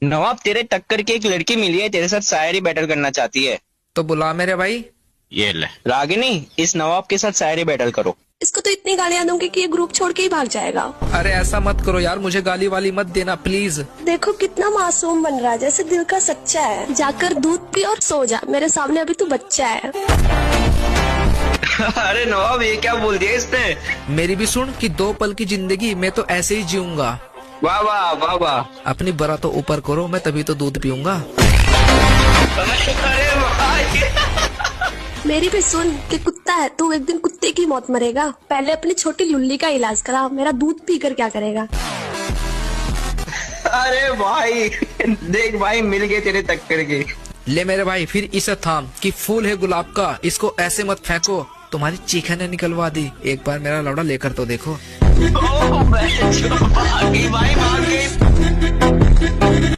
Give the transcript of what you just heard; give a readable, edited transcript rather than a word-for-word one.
नवाब, तेरे टक्कर की एक लड़की मिली है, तेरे साथ शायरी बैटल करना चाहती है। तो बुला मेरे भाई। ये ले रागिनी, इस नवाब के साथ शायरी बैटल करो। इसको तो इतनी गालियां दूंगी कि ये ग्रुप छोड़ के ही भाग जाएगा। अरे ऐसा मत करो यार, मुझे गाली वाली मत देना प्लीज। देखो कितना मासूम बन रहा है, जैसे दिल का सच्चा है। जाकर दूध पी और सो जा, मेरे सामने अभी तू बच्चा है। अरे नवाब, ये क्या बोल दिया इसने? मेरी भी सुन कि 2 पल की जिंदगी मैं तो ऐसे ही जीऊंगा। वाह वाह वाह वाह। अपनी बरा तो ऊपर करो, मैं तभी तो दूध पीऊंगा। अरे भाई। मेरी भी सुन कि कुत्ता है तू, एक दिन कुत्ते की मौत मरेगा। पहले अपनी छोटी लुल्ली का इलाज करा, मेरा दूध पीकर क्या करेगा। अरे भाई देख भाई, मिल गए तेरे टक्कर के। ले मेरे भाई, फिर इसे थाम कि फूल है गुलाब का, इसको ऐसे मत फेंको, तुम्हारी चीखें ने निकलवा दी। एक बार मेरा लौड़ा लेकर तो देखो। भाई भाग गई।